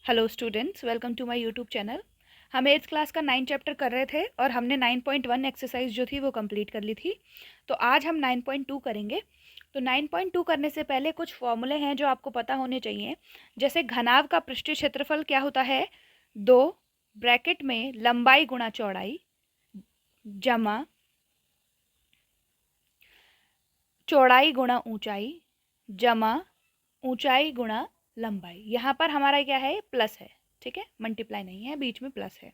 Hello students, welcome to my YouTube channel. हम 8th class का 9 chapter कर रहे थे और हमने 9.1 एक्सरसाइज जो थी वो कंप्लीट कर ली थी। तो आज हम 9.2 करेंगे। तो 9.2 करने से पहले कुछ फॉर्मूले हैं जो आपको पता होने चाहिए। जैसे घनाभ का पृष्ठीय क्षेत्रफल क्या होता है, 2 ब्रैकेट में लंबाई गुणा चौड़ाई जमा चौड़ाई गुणा ऊंचाई जमा ऊंचाई गुणा लंबाई। यहाँ पर हमारा क्या है, प्लस है, ठीक है, मल्टीप्लाई नहीं है, बीच में प्लस है।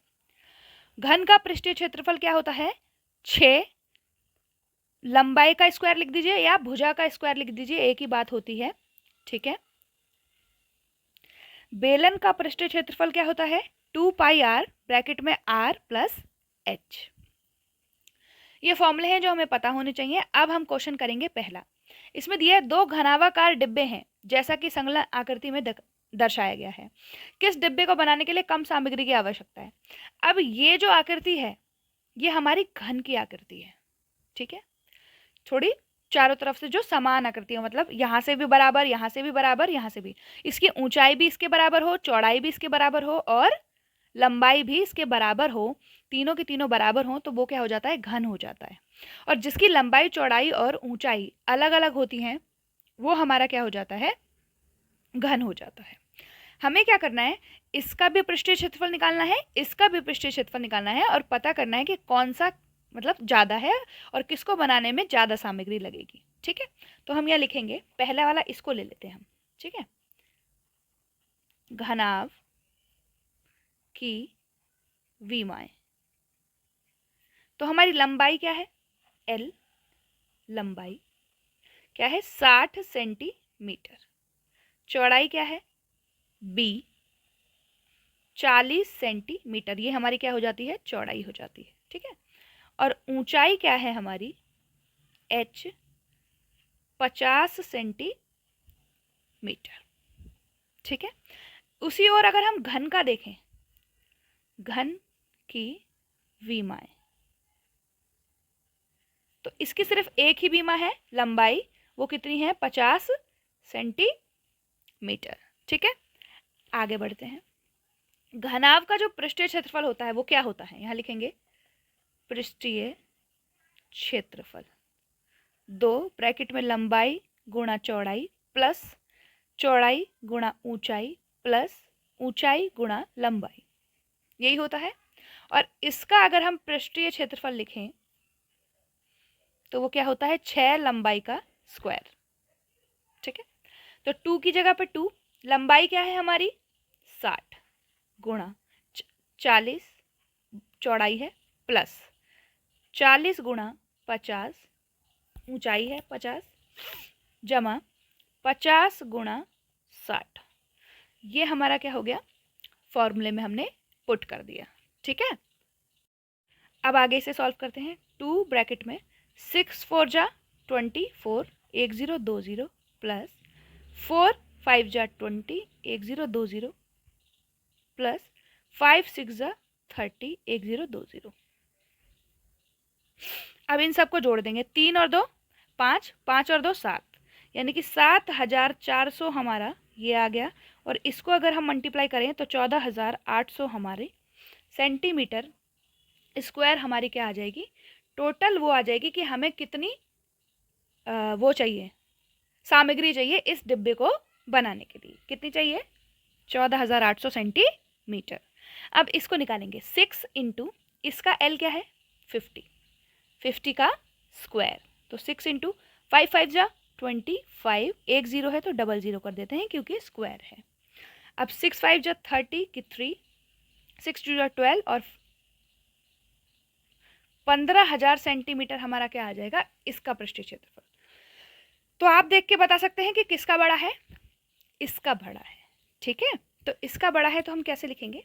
घन का पृष्ठीय क्षेत्रफल क्या होता है, 6 लंबाई का स्क्वायर लिख दीजिए या भुजा का स्क्वायर लिख दीजिए, एक ही बात होती है, ठीक है। बेलन का पृष्ठीय क्षेत्रफल क्या होता है, 2πr ब्रैकेट में r प्लस h। ये फॉर्मूले हैं जो हमें पता होने चाहिए। अब हम क्वेश्चन करेंगे पहला। इसमें दिए 2 घनाभाकार डिब्बे हैं जैसा कि संलग्न आकृति में दर्शाया गया है। किस डिब्बे को बनाने के लिए कम सामग्री की आवश्यकता है। अब ये जो आकृति है ये हमारी घन की आकृति है, ठीक है। थोड़ी चारों तरफ से जो समान आकृति है, मतलब यहाँ से भी बराबर, यहाँ से भी बराबर, यहाँ से भी, इसकी ऊंचाई भी इसके बराबर हो, चौड़ाई भी इसके बराबर हो और लंबाई भी इसके बराबर हो, तीनों की तीनों बराबर हो, तो वो क्या हो जाता है, घन हो जाता है। और जिसकी लंबाई चौड़ाई और ऊंचाई अलग अलग होती हैं वो हमारा क्या हो जाता है, घन हो जाता है। हमें क्या करना है, इसका भी पृष्ठीय क्षेत्रफल निकालना है, इसका भी पृष्ठीय क्षेत्रफल निकालना है और पता करना है कि कौन सा मतलब ज़्यादा है और किसको बनाने में ज़्यादा सामग्री लगेगी, ठीक है। तो हम यह लिखेंगे, पहला वाला इसको ले लेते हैं हम, ठीक है। घनाभ की विमाएं, तो हमारी लंबाई क्या है, L, लंबाई क्या है 60 सेंटीमीटर, चौड़ाई क्या है B 40 सेंटीमीटर, ये हमारी क्या हो जाती है, चौड़ाई हो जाती है, ठीक है। और ऊंचाई क्या है हमारी H 50 सेंटीमीटर, ठीक है। उसी ओर अगर हम घन का देखें, घन की विमाएं, तो इसकी सिर्फ एक ही बीमा है, लंबाई वो कितनी है, 50 सेंटीमीटर, ठीक है। आगे बढ़ते हैं। घनाभ का जो पृष्ठीय क्षेत्रफल होता है वो क्या होता है, यहां लिखेंगे पृष्ठीय क्षेत्रफल, 2 ब्रैकेट में लंबाई गुणा चौड़ाई प्लस चौड़ाई गुणा ऊंचाई प्लस ऊंचाई गुणा लंबाई, यही होता है। और इसका अगर हम पृष्ठीय क्षेत्रफल लिखें तो वो क्या होता है, 6 लंबाई का स्क्वायर, ठीक है। तो 2 की जगह पे 2, लंबाई क्या है हमारी 60 गुणा 40, चौड़ाई है प्लस 40 गुणा 50, ऊंचाई है 50, जमा 50 गुणा 60, ये हमारा क्या हो गया, फॉर्मूले में हमने पुट कर दिया, ठीक है। अब आगे इसे सॉल्व करते हैं। 2 ब्रैकेट में 6 4 जा 24 1020 प्लस 4 5 जा 20 1020 प्लस 5 6 जा 30 1020। अब इन सबको जोड़ देंगे, 3 और 2 5, 5 और 2 7, यानी कि 7400 हमारा ये आ गया। और इसको अगर हम मल्टीप्लाई करें तो 14800 हमारे सेंटीमीटर स्क्वायर हमारी क्या आ जाएगी, टोटल वो आ जाएगी कि हमें कितनी वो चाहिए, सामग्री चाहिए इस डिब्बे को बनाने के लिए, कितनी चाहिए, 14800 सेंटीमीटर। अब इसको निकालेंगे, 6 इंटू इसका L क्या है 50, 50 का स्क्वायर, तो 6 इंटू 5 5 जा 25, एक जीरो है तो डबल जीरो कर देते हैं क्योंकि स्क्वायर है। अब 6 5 जा 30 की 3, 6 2 जा 12 और 15,000 सेंटीमीटर हमारा क्या आ जाएगा, इसका पृष्ठीय क्षेत्रफल। तो आप देख के बता सकते हैं कि किसका बड़ा है, इसका बड़ा है, ठीक है। तो इसका बड़ा है तो हम कैसे लिखेंगे,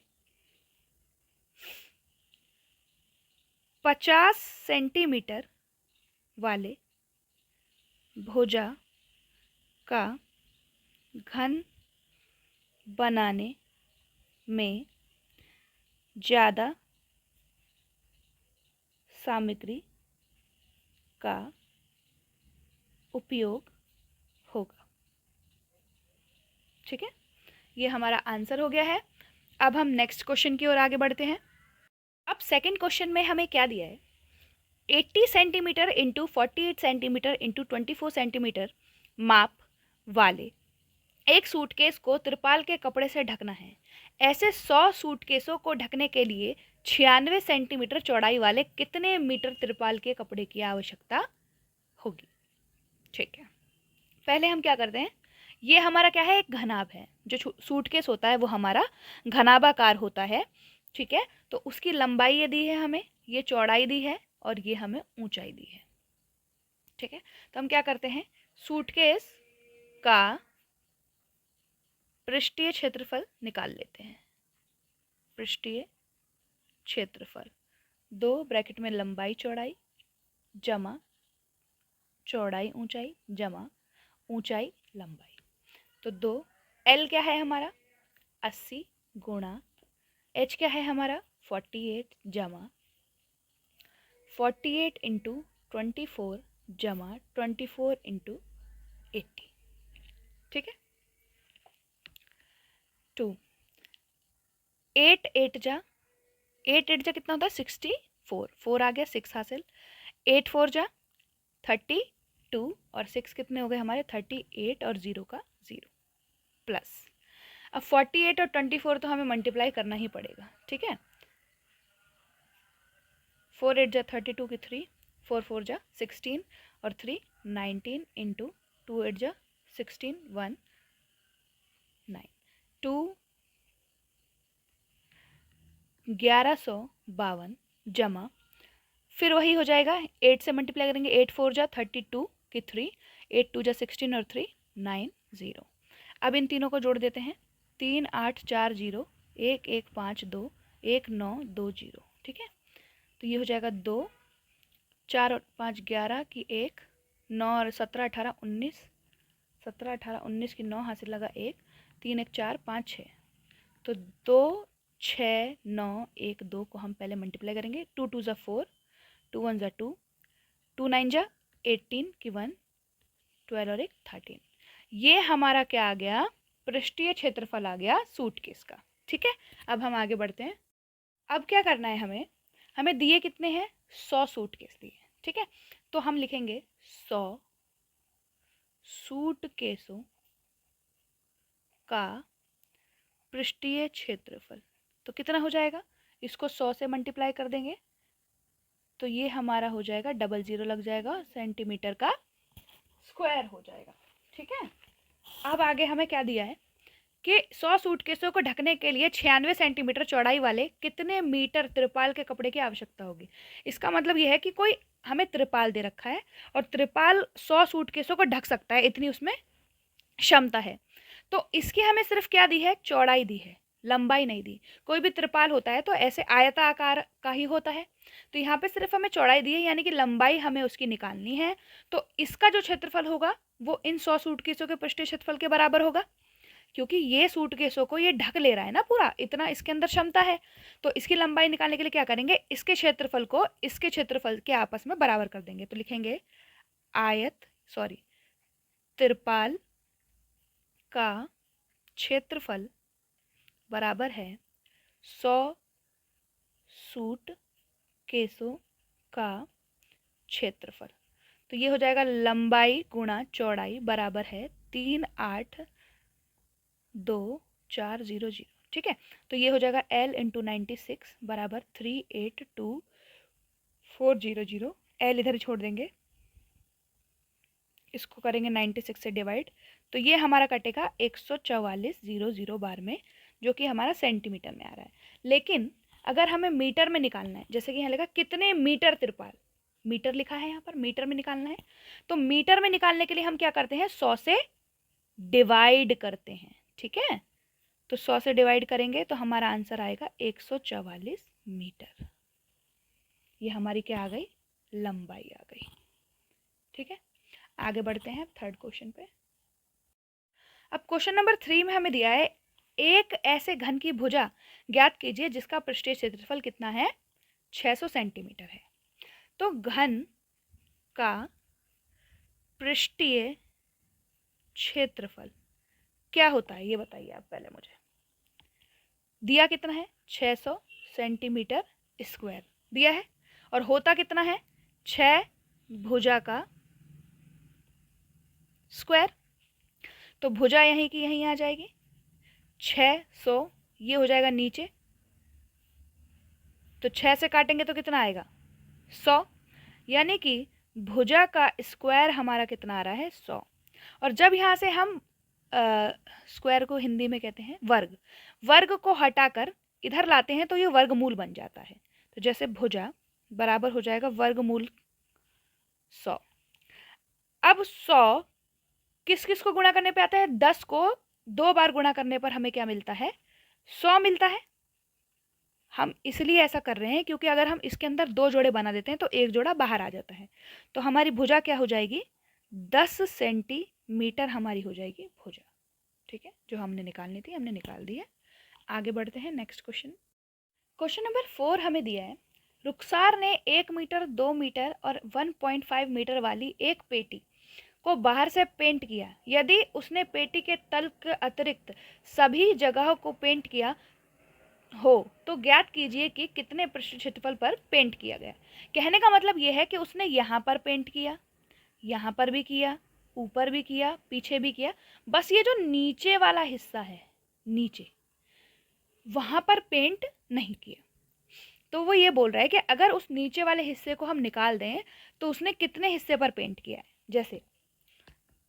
50 सेंटीमीटर वाले भुजा का घन बनाने में ज़्यादा सामग्री का उपयोग होगा, ठीक है। ये हमारा आंसर हो गया है। अब हम नेक्स्ट क्वेश्चन की ओर आगे बढ़ते हैं। अब सेकंड क्वेश्चन में हमें क्या दिया है, 80 centimetre into 48 centimetre into 24 centimetre माप वाले एक सूटकेस को त्रिपाल के कपड़े से ढकना है। ऐसे 100 सूटकेसों को ढकने के लिए 96 सेंटीमीटर चौड़ाई वाले कितने मीटर त्रिपाल के कपड़े की आवश्यकता होगी। ठीक है, पहले हम क्या करते हैं, ये हमारा क्या है, एक घनाभ है। जो सूटकेस होता है वो हमारा घनाभाकार होता है। ठीक है, तो उसकी लंबाई ये दी है हमें, ये चौड़ाई दी है और ये हमें ऊंचाई दी है। ठीक है, तो हम क्या करते हैं, सूटकेस का पृष्ठीय क्षेत्रफल निकाल लेते हैं। पृष्ठीय क्षेत्रफल 2 ब्रैकेट में लंबाई चौड़ाई जमा चौड़ाई ऊंचाई जमा ऊंचाई लंबाई। तो 2 L क्या है हमारा 80 गुणा H क्या है हमारा 48 जमा 48 इंटू 24 जमा 24 इंटू 80। ठीक है, 2 8 8 जा 8 8 जा कितना होता है 64, 4 आ गया 6 हासिल, 8 4 जा 32 और 6 कितने हो गए हमारे 38 और 0 का 0 प्लस। अब 48 और 24 तो हमें मल्टीप्लाई करना ही पड़ेगा। ठीक है, 4 8 जा 32 की 3, 4 4 जा 16 और 3 19 इंटू 2 8 जा 16 1 9 2 1152 जमा फिर वही हो जाएगा 8 से मल्टीप्लाई करेंगे, 8 4 जा 32 की 3, 8 2 जा 16 और 3 9 0। अब इन तीनों को जोड़ देते हैं, 3 8 4 0 1 1 5 2 1 9 2 0। ठीक है, तो ये हो जाएगा 2 4 और 5 11 की 1 9 और 17 18 19 17 18 19 की 9 हासिल लगा 1 3 1 4 5 6। तो 2 6 9 1 2 को हम पहले मल्टीप्लाई करेंगे, 2 2 जा 4 2 1 जा 2 2 9 जा 18 की 1 12 और 1 13। ये हमारा क्या आ गया, पृष्ठीय क्षेत्रफल आ गया सूटकेस का। ठीक है, अब हम आगे बढ़ते हैं। अब क्या करना है हमें, हमें दिए कितने हैं 100 सूटकेस दिए। ठीक है, तो हम लिखेंगे 100 सूटकेसों का पृष्ठीय क्षेत्रफल। तो कितना हो जाएगा, इसको 100 से मल्टीप्लाई कर देंगे तो ये हमारा हो जाएगा 00 लग जाएगा, सेंटीमीटर का स्क्वायर हो जाएगा। ठीक है, अब आगे हमें क्या दिया है कि 100 सूटकेसों को ढकने के लिए 96 सेंटीमीटर चौड़ाई वाले कितने मीटर त्रिपाल के कपड़े की आवश्यकता होगी। इसका मतलब यह है कि कोई हमें त्रिपाल दे रखा है और त्रिपाल 100 सूटकेसों को ढक सकता है, इतनी उसमें क्षमता है। तो इसकी हमें सिर्फ क्या दी है, चौड़ाई दी है, लंबाई नहीं दी। कोई भी त्रिपाल होता है तो ऐसे आयताकार का ही होता है, तो यहाँ पे सिर्फ हमें चौड़ाई दी है, यानी कि लंबाई हमें उसकी निकालनी है। तो इसका जो क्षेत्रफल होगा वो इन 100 सूटकेसों के पृष्ठीय क्षेत्रफल के बराबर होगा, क्योंकि ये सूटकेसों को ये ढक ले रहा है ना पूरा, इतना इसके अंदर क्षमता है। तो इसकी लंबाई निकालने के लिए क्या करेंगे, इसके क्षेत्रफल को इसके क्षेत्रफल के आपस में बराबर कर देंगे। तो लिखेंगे त्रिपाल का क्षेत्रफल बराबर है 100 सूट केसों का क्षेत्रफल। तो ये हो जाएगा लंबाई गुणा चौड़ाई बराबर है 3 8 2 4 0 0। ठीक है, तो ये हो जाएगा L इंटू 96 बराबर 382400। L इधर छोड़ देंगे, इसको करेंगे 96 से डिवाइड, तो ये हमारा कटेगा 144 बार में, जो कि हमारा सेंटीमीटर में आ रहा है। लेकिन अगर हमें मीटर में निकालना है, जैसे कि यहाँ लिखा कितने मीटर त्रिपाल, मीटर लिखा है यहाँ पर, मीटर में निकालना है, तो मीटर में निकालने के लिए हम क्या करते हैं 100 से डिवाइड करते हैं। ठीक है, तो 100 से डिवाइड करेंगे तो हमारा आंसर आएगा 144 मीटर। ये हमारी क्या आ गई, लंबाई आ गई। ठीक है, आगे बढ़ते हैं थर्ड क्वेश्चन पे। अब क्वेश्चन नंबर 3 में हमें दिया है एक ऐसे घन की भुजा ज्ञात कीजिए जिसका पृष्ठीय क्षेत्रफल कितना है 600 सेंटीमीटर है। तो घन का पृष्ठीय क्षेत्रफल क्या होता है ये बताइए आप पहले मुझे। दिया कितना है 600 सेंटीमीटर स्क्वायर दिया है, और होता कितना है 6 भुजा का स्क्वायर। तो भुजा यहीं की यहीं आ जाएगी, 600 ये हो जाएगा नीचे, तो 6 से काटेंगे तो कितना आएगा 100, यानी कि भुजा का स्क्वायर हमारा कितना आ रहा है 100। और जब यहाँ से हम स्क्वायर को हिंदी में कहते हैं वर्ग, वर्ग को हटाकर इधर लाते हैं तो ये वर्गमूल बन जाता है। तो जैसे भुजा बराबर हो जाएगा वर्गमूल 100। अब 100 किस किस को गुणा करने पे आता है, 10 को 2 बार गुणा करने पर हमें क्या मिलता है 100 मिलता है। हम इसलिए ऐसा कर रहे हैं क्योंकि अगर हम इसके अंदर 2 जोड़े बना देते हैं तो एक जोड़ा बाहर आ जाता है। तो हमारी भुजा क्या हो जाएगी 10 सेंटीमीटर हमारी हो जाएगी भुजा। ठीक है, जो हमने निकालनी थी हमने निकाल दी है। आगे बढ़ते हैं नेक्स्ट क्वेश्चन। क्वेश्चन नंबर 4 हमें दिया है, रुखसार ने 1 मीटर 2 मीटर और 1.5 मीटर वाली एक पेटी को बाहर से पेंट किया। यदि उसने पेटी के तल के अतिरिक्त सभी जगहों को पेंट किया हो तो ज्ञात कीजिए कि कितने पृष्ठ क्षेत्रफल पर पेंट किया गया। कहने का मतलब यह है कि उसने यहाँ पर पेंट किया, यहाँ पर भी किया, ऊपर भी किया, पीछे भी किया, बस ये जो नीचे वाला हिस्सा है नीचे वहां पर पेंट नहीं किया। तो वो ये बोल रहा है कि अगर उस नीचे वाले हिस्से को हम निकाल दें तो उसने कितने हिस्से पर पेंट किया है। जैसे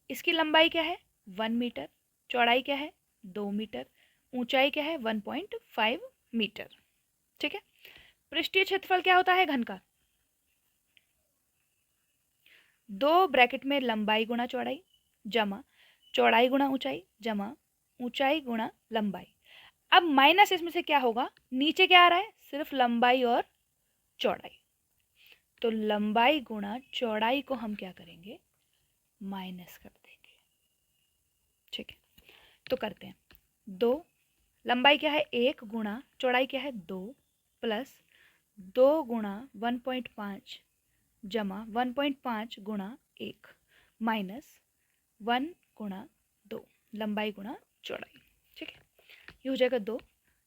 इसकी लंबाई क्या है 1 मीटर, चौड़ाई क्या है 2 मीटर, ऊंचाई क्या है 1.5 मीटर। ठीक है, पृष्ठीय क्षेत्रफल क्या होता है घन का, 2 ब्रैकेट में लंबाई गुणा चौड़ाई जमा चौड़ाई गुणा ऊंचाई जमा ऊंचाई गुणा लंबाई। अब माइनस इसमें से क्या होगा, नीचे क्या आ रहा है सिर्फ लंबाई और चौड़ाई, तो लंबाई गुणा चौड़ाई को हम क्या करेंगे माइनस कर देंगे। ठीक है, तो करते हैं 2, लंबाई क्या है 1 गुणा चौड़ाई क्या है 2 प्लस 2 गुणा 1.5 जमा 1.5 गुणा 1 माइनस 1 गुणा 2 लंबाई गुणा चौड़ाई। ठीक है, ये हो जाएगा 2,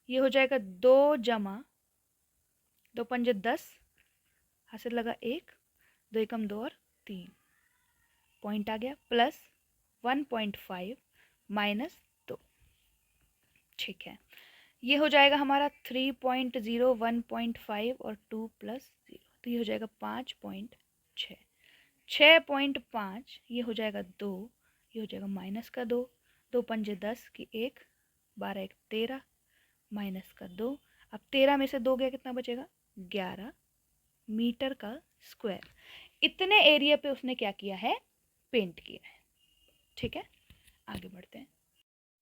ये हो जाएगा 2 जमा 2 पंजे 10, हासिल लगा 1, 2 एकम 2 और 3 पॉइंट आ गया प्लस 1.5 माइनस 2। ठीक है, ये हो जाएगा हमारा 3.0 1.5 और 2 प्लस 0, तो ये हो जाएगा 5.6, 6.5 ये हो जाएगा 2, ये हो जाएगा माइनस का 2, 2 पंजे 10 की 1, 12 1 13 माइनस का 2। अब 13 में से 2 गया कितना बचेगा 11 मीटर का स्क्वायर। इतने एरिया पे उसने क्या किया है पेंट किया है। ठीक है, आगे बढ़ते हैं।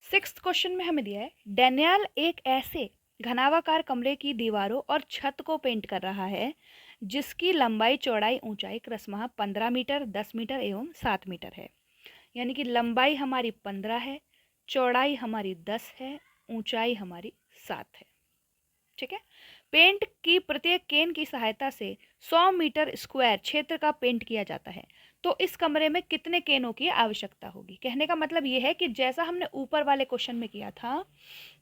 6th क्वेश्चन में हमें दिया है, डैनियल एक ऐसे घनावाकार कमरे की दीवारों और छत को पेंट कर रहा है जिसकी लंबाई चौड़ाई ऊंचाई क्रमशः 15 मीटर 10 मीटर एवं 7 मीटर है। यानी कि लंबाई हमारी 15 है, चौड़ाई हमारी 10 है, ऊंचाई हमारी 7 है। ठीक है, पेंट की प्रत्येक केन की सहायता से 100 मीटर स्क्वायर क्षेत्र का पेंट किया जाता है। तो इस कमरे में कितने केनों की आवश्यकता होगी। कहने का मतलब ये है कि जैसा हमने ऊपर वाले क्वेश्चन में किया था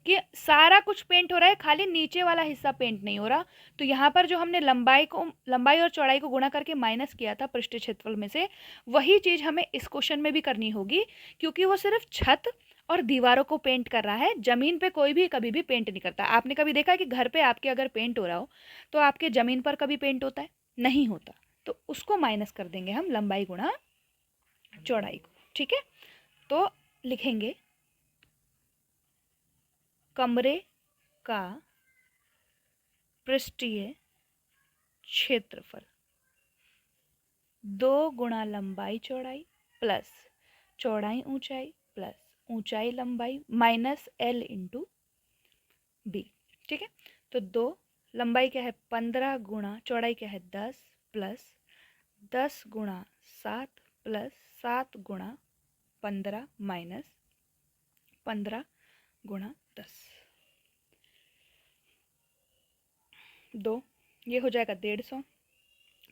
कि सारा कुछ पेंट हो रहा है, खाली नीचे वाला हिस्सा पेंट नहीं हो रहा, तो यहाँ पर जो हमने लंबाई और चौड़ाई को गुणा करके माइनस किया था पृष्ठीय क्षेत्रफल में से, वही चीज़ हमें इस क्वेश्चन में भी करनी होगी, क्योंकि वो सिर्फ छत और दीवारों को पेंट कर रहा है, जमीन पे कोई भी कभी भी पेंट नहीं करता। आपने कभी देखा है कि घर पे आपके अगर पेंट हो रहा हो तो आपके जमीन पर कभी पेंट होता है, नहीं होता, तो उसको माइनस कर देंगे हम लंबाई गुणा चौड़ाई को। ठीक है, तो लिखेंगे कमरे का पृष्ठीय क्षेत्रफल 2 गुणा लंबाई चौड़ाई प्लस चौड़ाई ऊंचाई प्लस ऊंचाई लंबाई माइनस L इंटू बी। ठीक है, तो 2 लंबाई क्या है 15 गुणा चौड़ाई क्या है 10 प्लस 10 गुणा 7 प्लस 7 गुणा 15 माइनस 15 गुणा 10, 2 ये हो जाएगा 150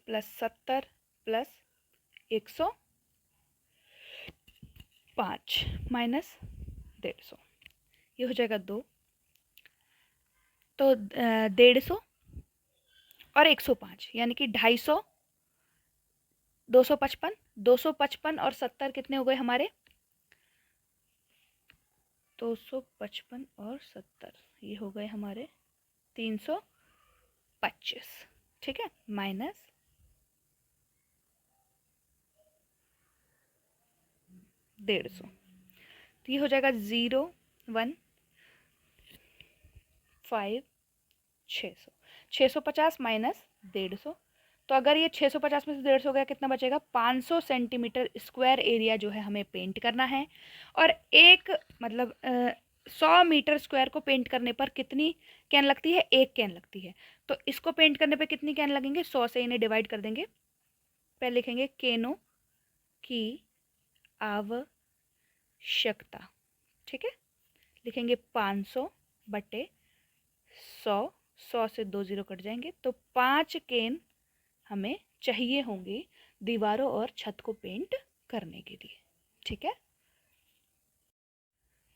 प्लस 70 प्लस 105 माइनस 150, ये हो जाएगा 2 तो 150 और 105 यानी कि 250, 255, 255 और 70 कितने हो गए हमारे? 255 और 70 ये हो गए हमारे 325। ठीक है, माइनस 150, तो ये हो जाएगा 0 1 5 600, 650 माइनस 150। तो अगर ये 650 में से 150 गया, कितना बचेगा? 500 सेंटीमीटर स्क्वायर एरिया जो है हमें पेंट करना है। और एक मतलब 100 मीटर स्क्वायर को पेंट करने पर कितनी कैन लगती है? 1 कैन लगती है। तो इसको पेंट करने पे कितनी कैन लगेंगे? 100 से इन्हें डिवाइड कर देंगे। पहले लिखेंगे कैनों की आवश्यकता। ठीक है, लिखेंगे 500 बटे 100, 100 से 2 0 कट जाएंगे, तो 5 केन हमें चाहिए होंगे दीवारों और छत को पेंट करने के लिए। ठीक है,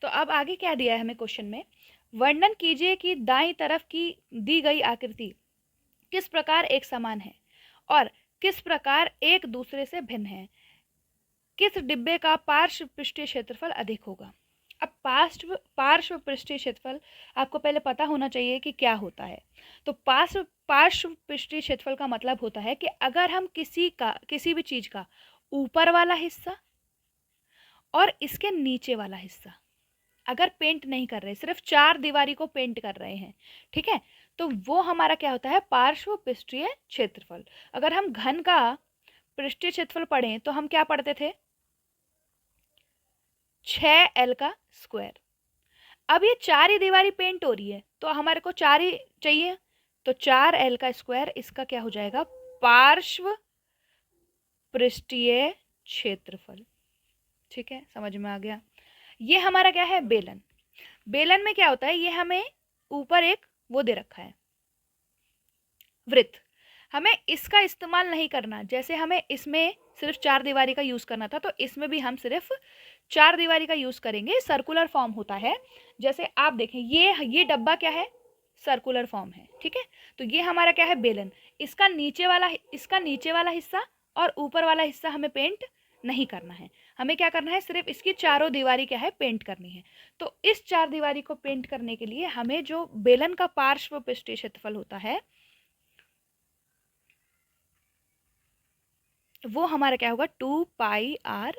तो अब आगे क्या दिया है हमें क्वेश्चन में? वर्णन कीजिए कि दाईं तरफ की दी गई आकृति किस प्रकार एक समान है और किस प्रकार एक दूसरे से भिन्न है। किस डिब्बे का पार्श्व पृष्ठीय क्षेत्रफल अधिक होगा? अब पार्श्व पृष्ठीय क्षेत्रफल आपको पहले पता होना चाहिए कि क्या होता है। तो पार्श्व पृष्ठीय क्षेत्रफल का मतलब होता है कि अगर हम किसी भी चीज का ऊपर वाला हिस्सा और इसके नीचे वाला हिस्सा अगर पेंट नहीं कर रहे, सिर्फ 4 दीवारी को पेंट कर रहे हैं, ठीक है, तो वो हमारा क्या होता है? पार्श्व पृष्ठीय क्षेत्रफल। अगर हम घन का पृष्ठीय क्षेत्रफल पढ़ें तो हम क्या पढ़ते थे? 6L का स्क्वायर। अब ये 4 ही दीवारी पेंट हो रही है तो हमारे को 4 ही चाहिए, तो 4L का स्क्वायर इसका क्या हो जाएगा? पार्श्व पृष्ठीय क्षेत्रफल। ठीक है, समझ में आ गया। ये हमारा क्या है? बेलन। बेलन में क्या होता है? ये हमें ऊपर एक वो दे रखा है, वृत्त। हमें इसका इस्तेमाल नहीं करना, जैसे हमें इसमें सिर्फ 4 दीवारी का यूज करना था, तो इसमें भी हम सिर्फ 4 दीवारी का यूज करेंगे। सर्कुलर फॉर्म होता है। जैसे आप देखें, ये डब्बा क्या है? सर्कुलर फॉर्म है। ठीक है, तो ये हमारा क्या है? बेलन। इसका नीचे वाला हिस्सा और ऊपर वाला हिस्सा हमें पेंट नहीं करना है। हमें क्या करना है? सिर्फ इसकी चारों दीवारी क्या है? पेंट करनी है। तो इस 4 दीवारी को पेंट करने के लिए हमें जो बेलन का पार्श्व पृष्ठीय क्षेत्रफल होता है वो हमारा क्या होगा? 2πr/h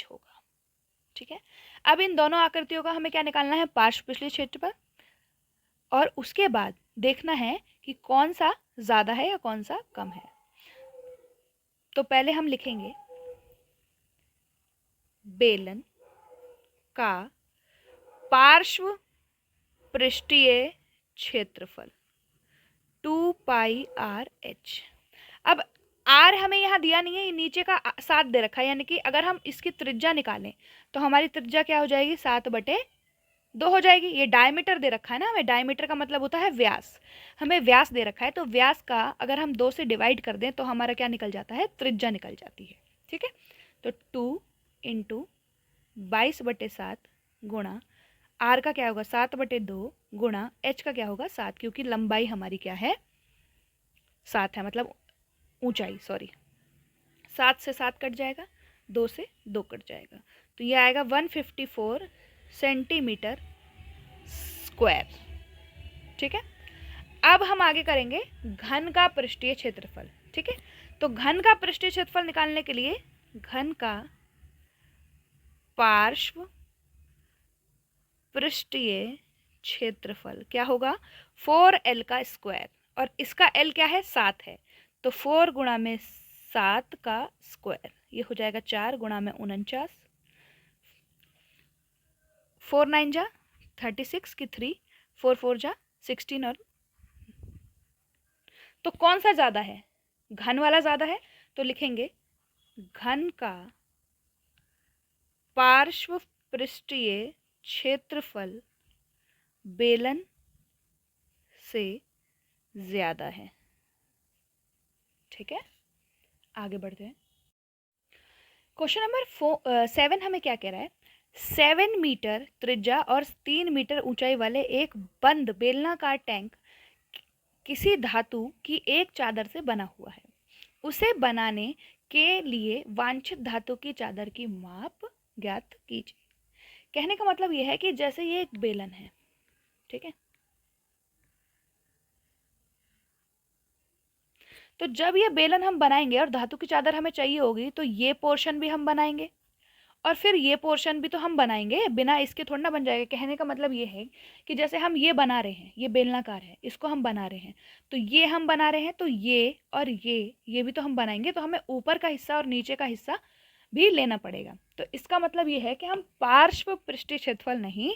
होगा। ठीक है, अब इन दोनों आकृतियों का हमें क्या निकालना है? पार्श्व पृष्ठीय क्षेत्रफल। और उसके बाद देखना है कि कौन सा ज्यादा है या कौन सा कम है। तो पहले हम लिखेंगे बेलन का पार्श्व पृष्ठीय क्षेत्रफल 2πr/h। अब आर हमें यहाँ दिया नहीं है, ये नीचे का 7 दे रखा है, यानी कि अगर हम इसकी त्रिज्या निकालें तो हमारी त्रिज्या क्या हो जाएगी? 7/2 हो जाएगी। ये डायमीटर दे रखा है ना हमें, डायमीटर का मतलब होता है व्यास। हमें व्यास दे रखा है, तो व्यास का अगर हम 2 से डिवाइड कर दें तो हमारा क्या निकल जाता है? त्रिज्या निकल जाती है। ठीक है, तो 2 × 22/7 गुणा आर का क्या होगा? 7/2 गुणा एच का क्या होगा? 7, क्योंकि लंबाई हमारी क्या है? 7 है, मतलब ऊंचाई, सॉरी। 7 से 7 कट जाएगा, 2 से 2 कट जाएगा, तो ये आएगा 154 सेंटीमीटर स्क्वायर। ठीक है, अब हम आगे करेंगे घन का पृष्ठीय क्षेत्रफल। ठीक है, तो घन का पृष्ठीय क्षेत्रफल निकालने के लिए घन का पार्श्व पृष्ठीय क्षेत्रफल क्या होगा? 4L का स्क्वायर, और इसका L क्या है? 7 है, तो 4 गुणा में 7 का स्क्वायर, ये हो जाएगा 4 गुणा में 49, 4 9 जा 36 की 3, 4 4 जा 16, और तो कौन सा ज्यादा है? घन वाला ज्यादा है, तो लिखेंगे घन का पार्श्व पृष्ठीय क्षेत्रफल बेलन से ज्यादा है। ठीक है, आगे बढ़ते हैं। क्वेश्चन नंबर 7 हमें क्या कह रहा है? 7 मीटर त्रिज्या और 3 मीटर ऊंचाई वाले एक बंद बेलनाकार टैंक किसी धातु की एक चादर से बना हुआ है। उसे बनाने के लिए वांछित धातु की चादर की माप ज्ञात कीजिए। कहने का मतलब यह है कि जैसे ये एक बेलन है, ठीक है, तो जब ये बेलन हम बनाएंगे और धातु की चादर हमें चाहिए होगी, तो ये पोर्शन भी हम बनाएंगे और फिर ये पोर्शन भी तो हम बनाएंगे, बिना इसके थोड़ा ना बन जाएगा। कहने का मतलब ये है कि जैसे हम ये बना रहे हैं, ये बेलनाकार है, इसको हम बना रहे हैं, तो ये हम बना रहे हैं, तो ये और ये भी तो हम बनाएंगे, तो हमें ऊपर का हिस्सा और नीचे का हिस्सा भी लेना पड़ेगा। तो इसका मतलब ये है कि हम पार्श्व पृष्ठीय क्षेत्रफल नहीं,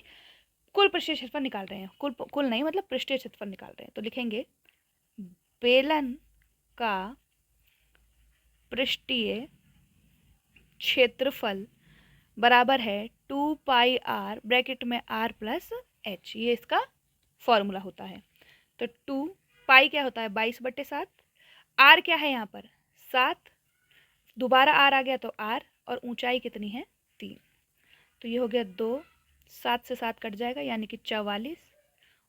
कुल पृष्ठीय क्षेत्रफल निकाल रहे हैं। कुल नहीं, मतलब पृष्ठीय क्षेत्रफल निकाल रहे हैं। तो लिखेंगे बेलन का पृष्ठीय क्षेत्रफल बराबर है 2πr ब्रैकेट में r प्लस h, ये इसका फॉर्मूला होता है। तो 2 पाई क्या होता है 22/7, r क्या है यहाँ पर 7, दोबारा r आ गया तो r, और ऊंचाई कितनी है 3, तो ये हो गया 2, 7 से 7 कट जाएगा यानी कि 44,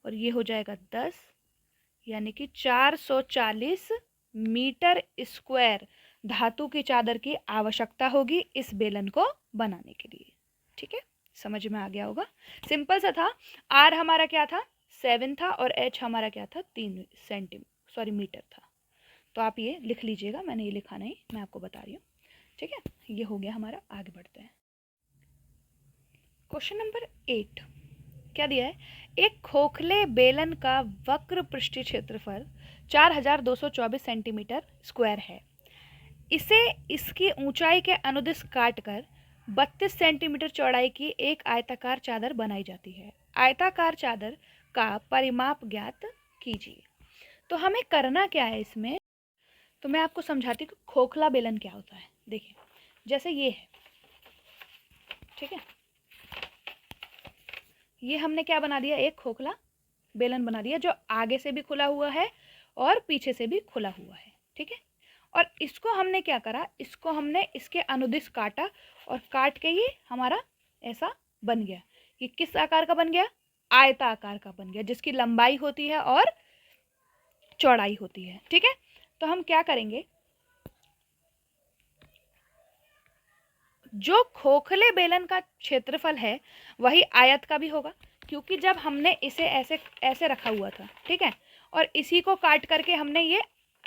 और ये हो जाएगा 10 यानी कि 440 मीटर स्क्वायर धातु की चादर की आवश्यकता होगी इस बेलन को बनाने के लिए। ठीक है, समझ में आ गया होगा, सिंपल सा था। आर हमारा क्या था 7 था और एच हमारा क्या था 3 मीटर था। तो आप ये लिख लीजिएगा, मैंने ये लिखा नहीं, मैं आपको बता रही हूँ। ठीक है, ये हो गया हमारा। आगे बढ़ते हैं। क्वेश्चन नंबर 8 क्या दिया है, एक खोखले बेलन का वक्र पृष्ठीय क्षेत्रफल 4224 सेंटीमीटर स्क्वायर है। इसे इसकी ऊंचाई के अनुदिश काटकर 32 सेंटीमीटर चौड़ाई की एक आयताकार चादर बनाई जाती है। आयताकार चादर का परिमाप ज्ञात कीजिए। तो हमें करना क्या है इसमें, तो मैं आपको समझाती हूँ खोखला बेलन क्या होता है। देखिए जैसे ये है, ठीक है, ये हमने क्या बना दिया, एक खोखला बेलन बना दिया जो आगे से भी खुला हुआ है और पीछे से भी खुला हुआ है। ठीक है, और इसको हमने क्या करा, इसको हमने इसके अनुदिश काटा और काट के ये हमारा ऐसा बन गया। ये किस आकार का बन गया, आयता आकार का बन गया, जिसकी लंबाई होती है और चौड़ाई होती है। ठीक है, तो हम क्या करेंगे, जो खोखले बेलन का क्षेत्रफल है वही आयत का भी होगा, क्योंकि जब हमने इसे ऐसे ऐसे रखा हुआ था, ठीक है, और इसी को काट करके हमने ये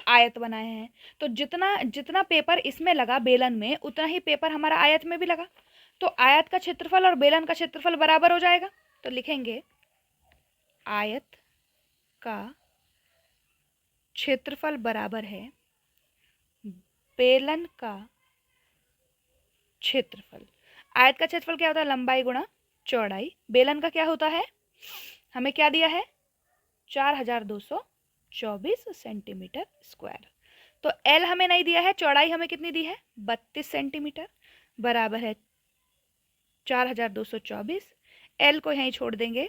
आयत बनाए हैं, तो जितना जितना पेपर इसमें लगा बेलन में, उतना ही पेपर हमारा आयत में भी लगा, तो आयत का क्षेत्रफल और बेलन का क्षेत्रफल बराबर हो जाएगा। तो लिखेंगे आयत का क्षेत्रफल बराबर है बेलन का क्षेत्रफल। आयत का क्षेत्रफल क्या होता है, लंबाई गुणा चौड़ाई। बेलन का क्या होता है, हमें क्या दिया है 4224 सेंटीमीटर स्क्वायर। तो एल हमें नहीं दिया है, चौड़ाई हमें कितनी दी है 32 सेंटीमीटर, बराबर है 4224। एल को यहीं छोड़ देंगे,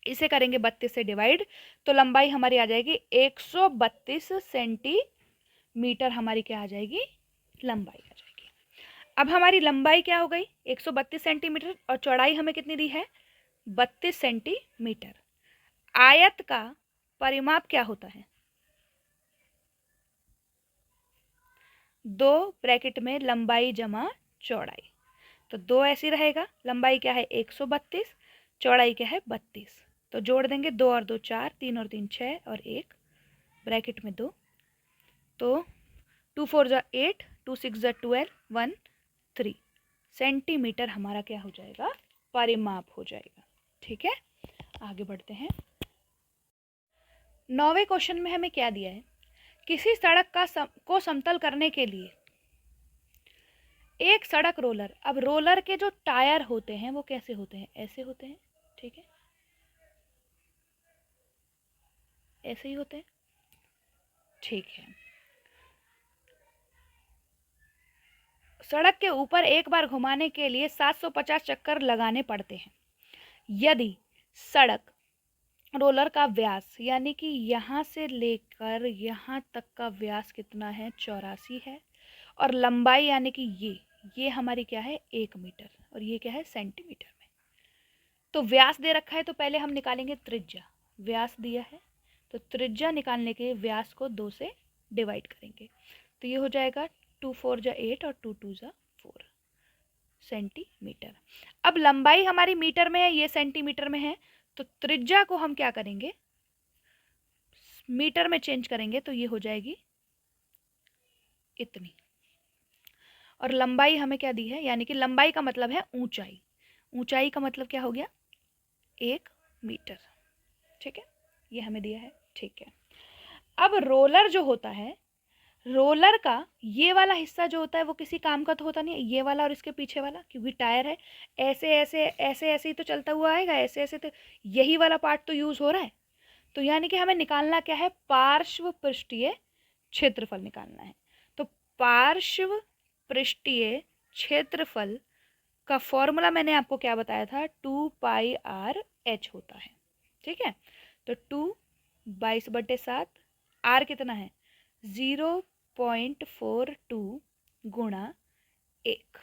इसे करेंगे 32 से डिवाइड, तो लंबाई हमारी आ जाएगी 132 सेंटीमीटर, हमारी क्या आ जाएगी, लंबाई आ जाएगी। अब हमारी लंबाई क्या हो गई 132 सेंटीमीटर और चौड़ाई हमें कितनी दी है 32 सेंटीमीटर। आयत का परिमाप क्या होता है, 2 ब्रैकेट में लंबाई जमा चौड़ाई, तो 2 ऐसी रहेगा, लंबाई क्या है 132, चौड़ाई क्या है 32, तो जोड़ देंगे 2 और 2 4, 3 और 3 6 और 1 ब्रैकेट में 2, तो 2 4 जा 8, 2 6 जा 12, 1 3 सेंटीमीटर हमारा क्या हो जाएगा, परिमाप हो जाएगा। ठीक है, आगे बढ़ते हैं। 9वें क्वेश्चन में हमें क्या दिया है, किसी सड़क को समतल करने के लिए एक सड़क रोलर, अब रोलर के जो टायर होते हैं वो कैसे होते हैं, ऐसे होते हैं, ठीक है, ऐसे ही होते हैं, ठीक है। सड़क के ऊपर एक बार घुमाने के लिए 750 चक्कर लगाने पड़ते हैं। यदि सड़क रोलर का व्यास, यानी कि यहाँ से लेकर यहाँ तक का व्यास कितना है 84 है, और लंबाई यानी कि ये हमारी क्या है 1 मीटर, और ये क्या है सेंटीमीटर में। तो व्यास दे रखा है तो पहले हम निकालेंगे त्रिज्या। व्यास दिया है तो त्रिज्या निकालने के व्यास को 2 से डिवाइड करेंगे, तो ये हो जाएगा 2 4 जा 8 और 2 2 जा 4 सेंटीमीटर। अब लंबाई हमारी मीटर में है, ये सेंटीमीटर में है, तो त्रिज्या को हम क्या करेंगे मीटर में चेंज करेंगे, तो ये हो जाएगी इतनी। और लंबाई हमें क्या दी है, यानी कि लंबाई का मतलब है ऊंचाई, ऊंचाई का मतलब क्या हो गया 1 मीटर। ठीक है, ये हमें दिया है। ठीक है, अब रोलर जो होता है, रोलर का ये वाला हिस्सा जो होता है वो किसी काम का तो होता नहीं है, ये वाला और इसके पीछे वाला, क्योंकि टायर है, ऐसे ऐसे ऐसे ऐसे ही तो चलता हुआ आएगा, ऐसे ऐसे, तो यही वाला पार्ट तो यूज हो रहा है। तो यानी कि हमें निकालना क्या है, पार्श्व पृष्ठीय क्षेत्रफल निकालना है। तो पार्श्व पृष्ठीय क्षेत्रफल का फॉर्मूला मैंने आपको क्या बताया था, 2πr/h होता है। ठीक है, तो 2 22/7, r कितना है 0.42 गुणा 1।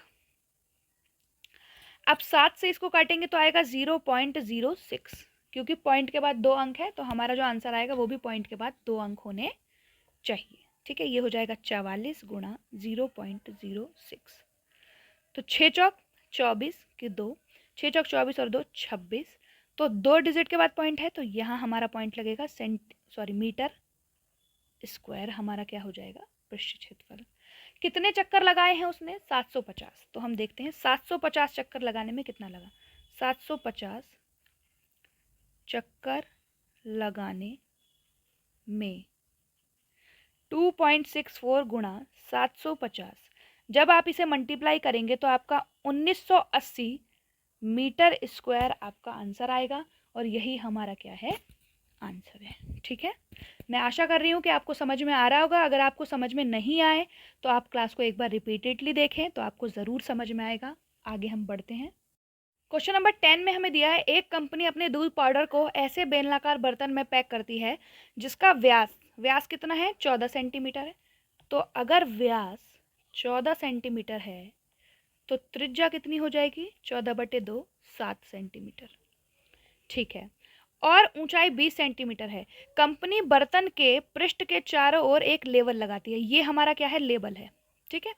अब 7 से इसको काटेंगे तो आएगा 0.06, क्योंकि पॉइंट के बाद 2 अंक है, तो हमारा जो आंसर आएगा वो भी पॉइंट के बाद 2 अंक होने चाहिए। ठीक है, ये हो जाएगा 44 गुणा 0.06। तो 6 चौक 24 की 2, 6 चौक 24 और 2 26, तो 2 डिजिट के बाद पॉइंट है, तो यहाँ हमारा पॉइंट लगेगा मीटर स्क्वायर हमारा क्या हो जाएगा पृष्ठ क्षेत्रफल। कितने चक्कर लगाए हैं उसने 750, तो हम देखते हैं 750 चक्कर लगाने में कितना लगा। 750 चक्कर लगाने में 2.64 गुणा 750, जब आप इसे मल्टीप्लाई करेंगे तो आपका 1980 मीटर स्क्वायर आपका आंसर आएगा, और यही हमारा क्या है आंसर है। ठीक है, मैं आशा कर रही हूँ कि आपको समझ में आ रहा होगा। अगर आपको समझ में नहीं आए तो आप क्लास को एक बार रिपीटेडली देखें, तो आपको ज़रूर समझ में आएगा। आगे हम बढ़ते हैं। क्वेश्चन नंबर 10 में हमें दिया है, एक कंपनी अपने दूध पाउडर को ऐसे बेलनाकार बर्तन में पैक करती है जिसका व्यास कितना है 14 सेंटीमीटर है। तो अगर व्यास 14 सेंटीमीटर है तो त्रिज्या कितनी हो जाएगी 14/2 7 सेंटीमीटर। ठीक है, और ऊंचाई 20 सेंटीमीटर है। कंपनी बर्तन के पृष्ठ के चारों ओर एक लेबल लगाती है, ये हमारा क्या है लेबल है। ठीक है,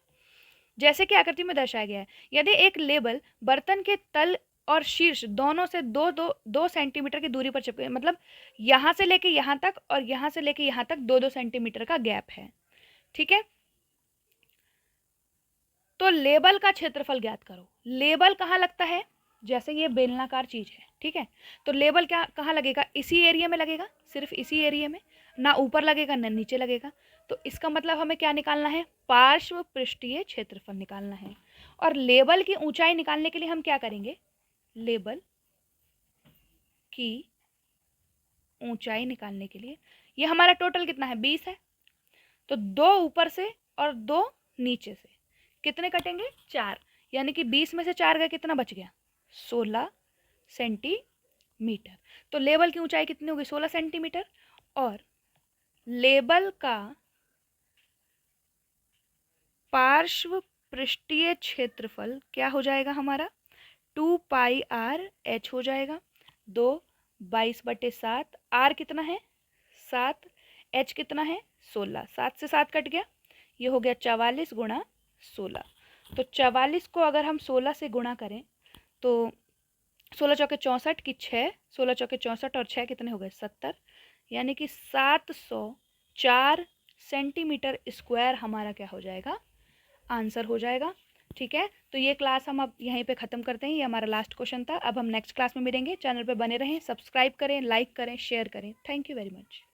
जैसे कि आकृति में दर्शाया गया है, यदि एक लेबल बर्तन के तल और शीर्ष दोनों से 2 सेंटीमीटर की दूरी पर चिपके, मतलब यहां से लेके यहां तक और यहां से लेके यहां तक 2 सेंटीमीटर का गैप है। ठीक है, तो लेबल का क्षेत्रफल ज्ञात करो। लेबल कहाँ लगता है, जैसे ये बेलनाकार चीज है। ठीक है, तो लेबल क्या कहाँ लगेगा, इसी एरिया में लगेगा, सिर्फ इसी एरिया में, ना ऊपर लगेगा ना नीचे लगेगा। तो इसका मतलब हमें क्या निकालना है, पार्श्व पृष्ठीय क्षेत्रफल निकालना है। और लेबल की ऊंचाई निकालने के लिए हम क्या करेंगे, लेबल की ऊंचाई निकालने के लिए, ये हमारा टोटल कितना है 20 है, तो 2 ऊपर से और 2 नीचे से, कितने कटेंगे 4, यानी कि 20 में से 4 गए, कितना बच गया 16 सेंटीमीटर। तो लेबल की ऊंचाई कितनी होगी 16 सेंटीमीटर, और लेबल का पार्श्व पृष्ठीय क्षेत्रफल क्या हो जाएगा हमारा 2πr/h हो जाएगा। 2 22/7, r कितना है 7, h कितना है 16, 7 से 7 कट गया, ये हो गया 44 गुणा 16। तो 44 को अगर हम 16 से गुणा करें तो 16 चौके 64 की 6, 16 चौके 64 और 6 कितने हो गए 70, यानी कि 704 सेंटीमीटर स्क्वायर हमारा क्या हो जाएगा आंसर हो जाएगा। ठीक है, तो ये क्लास हम अब यहीं पे ख़त्म करते हैं, ये हमारा लास्ट क्वेश्चन था। अब हम नेक्स्ट क्लास में मिलेंगे। चैनल पे बने रहें, सब्सक्राइब करें, लाइक करें, शेयर करें। Thank you very much.